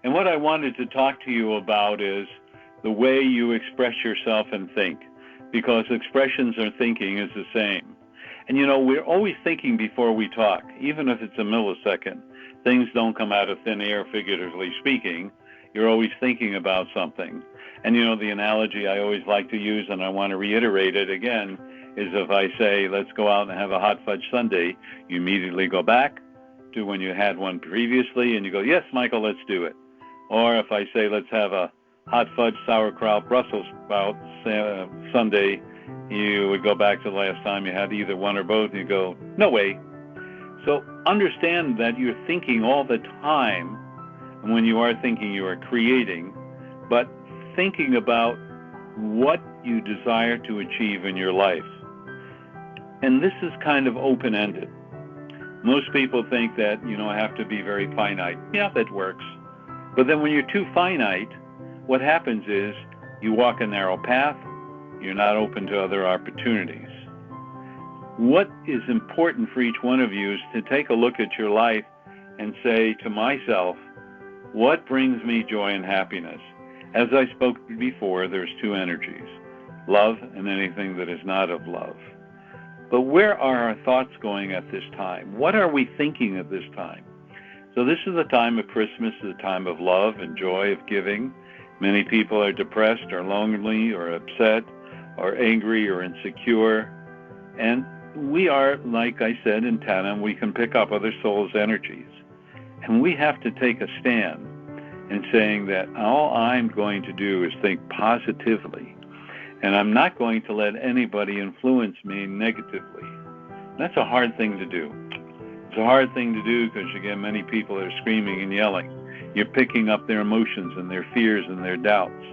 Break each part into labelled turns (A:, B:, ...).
A: And what I wanted to talk to you about is the way you express yourself and think, because expressions or thinking is the same. And we're always thinking before we talk, even if it's a millisecond. Things don't come out of thin air, figuratively speaking. You're always thinking about something. And the analogy I always like to use, and I want to reiterate it again, is if I say, let's go out and have a hot fudge sundae, you immediately go back to when you had one previously, and you go, yes, Michael, let's do it. Or if I say, let's have a hot fudge sauerkraut Brussels sprout sundae, you would go back to the last time you had either one or both, and you go, no way. So understand that you're thinking all the time, and when you are thinking, you are creating, but thinking about what you desire to achieve in your life. And this is kind of open-ended. Most people think that, I have to be very finite. Yeah, that works. But then when you're too finite, what happens is you walk a narrow path, you're not open to other opportunities. What is important for each one of you is to take a look at your life and say to myself, what brings me joy and happiness? As I spoke before, there's two energies, love and anything that is not of love. But where are our thoughts going at this time? What are we thinking at this time? So this is the time of Christmas, the time of love and joy, of giving. Many people are depressed or lonely or upset or angry or insecure. And we are, like I said in Tanam, we can pick up other souls' energies. And we have to take a stand in saying that all I'm going to do is think positively. And I'm not going to let anybody influence me negatively. That's a hard thing to do. It's a hard thing to do because, again, many people are screaming and yelling. You're picking up their emotions and their fears and their doubts.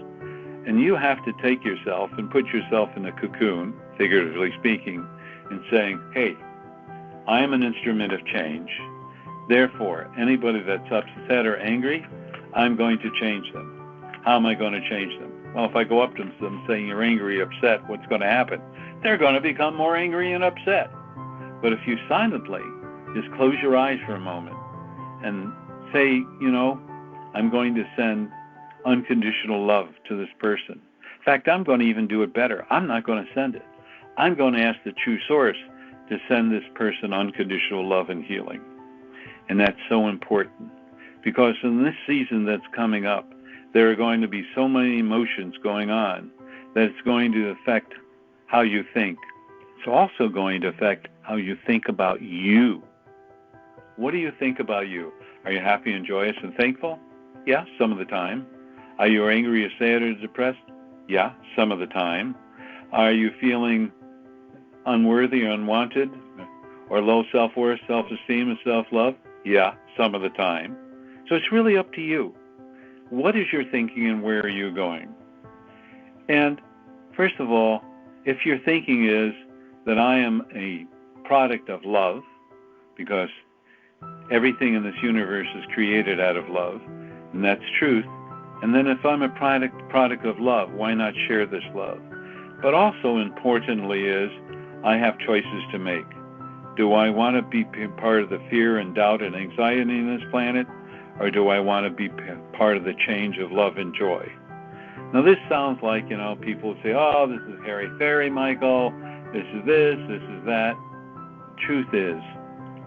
A: And you have to take yourself and put yourself in a cocoon, figuratively speaking, and saying, hey, I am an instrument of change. Therefore, anybody that's upset or angry, I'm going to change them. How am I going to change them? Well, if I go up to them saying you're angry, upset, what's going to happen? They're going to become more angry and upset. But if you silently just close your eyes for a moment and say, I'm going to send unconditional love to this person. In fact, I'm going to even do it better. I'm not going to send it. I'm going to ask the true source to send this person unconditional love and healing. And that's so important because in this season that's coming up, there are going to be so many emotions going on that it's going to affect how you think. It's also going to affect how you think about you. What do you think about you? Are you happy and joyous and thankful? Yeah, some of the time. Are you angry or sad or depressed? Yeah, some of the time. Are you feeling unworthy or unwanted or low self-worth, self-esteem, and self-love? Yeah, some of the time. So it's really up to you. What is your thinking and where are you going? And first of all, if your thinking is that I am a product of love, because everything in this universe is created out of love, and that's truth, and then if I'm a product of love, why not share this love? But also importantly is, I have choices to make. Do I want to be part of the fear and doubt and anxiety in this planet, or do I want to be part of the change of love and joy? Now this sounds like, people say, oh, this is hairy-fairy, Michael, this is that. Truth is,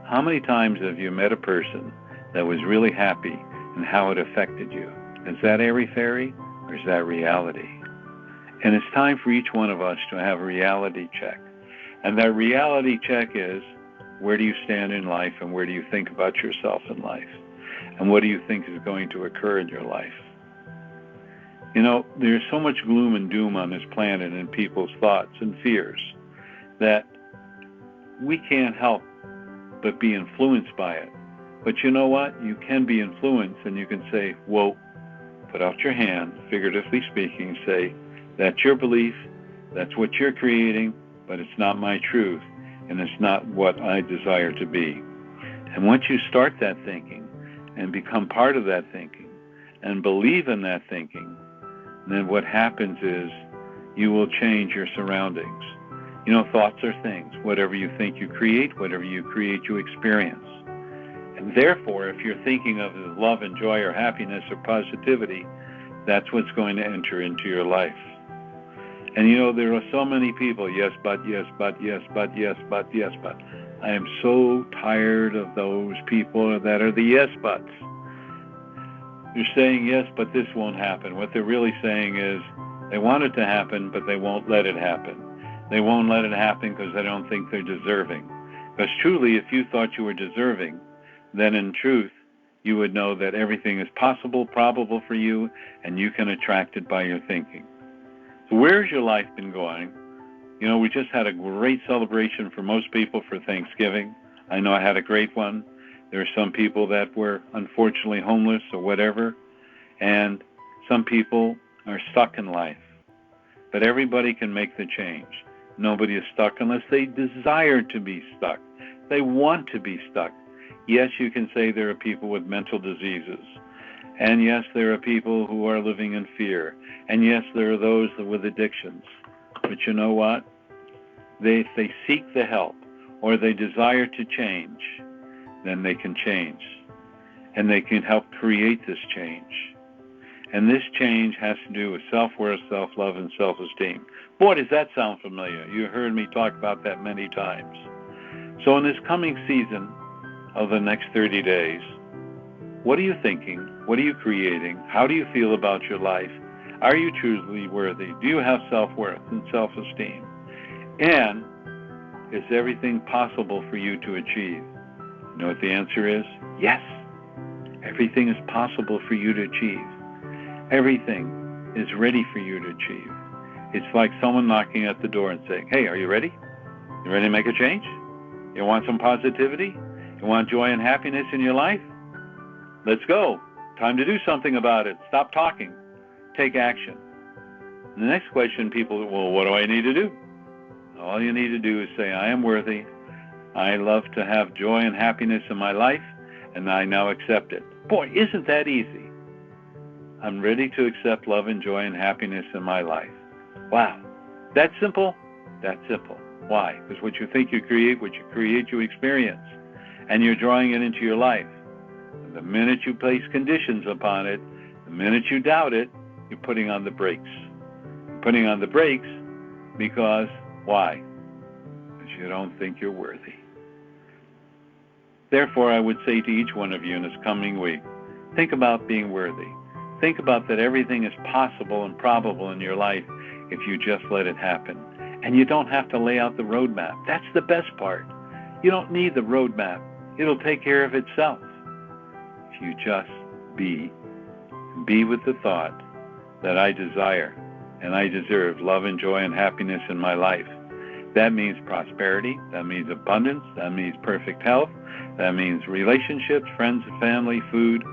A: how many times have you met a person that was really happy and how it affected you? Is that airy-fairy or is that reality? And it's time for each one of us to have a reality check. And that reality check is, where do you stand in life and where do you think about yourself in life? And what do you think is going to occur in your life? There's so much gloom and doom on this planet and people's thoughts and fears that we can't help but be influenced by it. But you know what? You can be influenced and you can say, whoa, put out your hand, figuratively speaking, say, that's your belief, that's what you're creating, but it's not my truth, and it's not what I desire to be. And once you start that thinking and become part of that thinking and believe in that thinking, then what happens is you will change your surroundings. Thoughts are things. Whatever you think you create, whatever you create you experience. And therefore, if you're thinking of love and joy or happiness or positivity, that's what's going to enter into your life. And you know, there are so many people, yes, but, yes, but, yes, but, yes, but, yes, but. I am so tired of those people that are the yes, buts. They're saying yes, but this won't happen. What they're really saying is they want it to happen, but they won't let it happen. They won't let it happen because they don't think they're deserving. Because truly, if you thought you were deserving, then in truth, you would know that everything is possible, probable for you, and you can attract it by your thinking. So where's your life been going? You know, we just had a great celebration for most people for Thanksgiving. I know I had a great one. There are some people that were unfortunately homeless or whatever, and some people are stuck in life. But everybody can make the change. Nobody is stuck unless they desire to be stuck. They want to be stuck. Yes, you can say there are people with mental diseases. And yes, there are people who are living in fear. And yes, there are those with addictions. But you know what? If they seek the help or they desire to change, then they can change. And they can help create this change. And this change has to do with self-worth, self-love, and self-esteem. Boy, does that sound familiar. You heard me talk about that many times. So in this coming season of the next 30 days, what are you thinking? What are you creating? How do you feel about your life? Are you truly worthy? Do you have self-worth and self-esteem? And is everything possible for you to achieve? You know what the answer is? Yes. Everything is possible for you to achieve. Everything is ready for you to achieve. It's like someone knocking at the door and saying, hey, are you ready? You ready to make a change? You want some positivity? You want joy and happiness in your life? Let's go. Time to do something about it. Stop talking. Take action. And the next question, people, well, what do I need to do? All you need to do is say, I am worthy. I love to have joy and happiness in my life, and I now accept it. Boy, isn't that easy? I'm ready to accept love and joy and happiness in my life. Wow. That simple? That's simple. Why? Because what you think you create, you experience. And you're drawing it into your life. The minute you place conditions upon it, the minute you doubt it, you're putting on the brakes. You're putting on the brakes because, why? Because you don't think you're worthy. Therefore, I would say to each one of you in this coming week, think about being worthy. Think about that everything is possible and probable in your life if you just let it happen. And you don't have to lay out the roadmap. That's the best part. You don't need the roadmap. It'll take care of itself. If you just be with the thought that I desire and I deserve love and joy and happiness in my life. That means prosperity. That means abundance. That means perfect health. That means relationships, friends and family, food,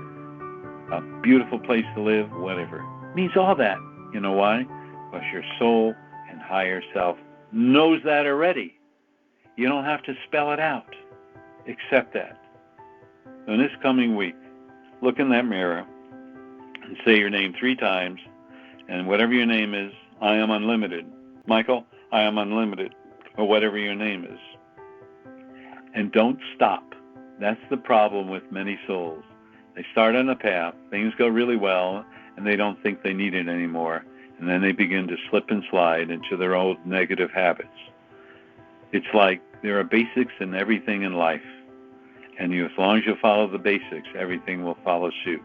A: a beautiful place to live, whatever. It means all that. You know why? Because your soul and higher self knows that already. You don't have to spell it out. Accept that. In this coming week, look in that mirror and say your name 3 times, and whatever your name is, I am unlimited. Michael, I am unlimited, or whatever your name is. And don't stop. That's the problem with many souls. They start on a path, things go really well, and they don't think they need it anymore, and then they begin to slip and slide into their old negative habits. It's like there are basics in everything in life, and as long as you follow the basics, everything will follow suit.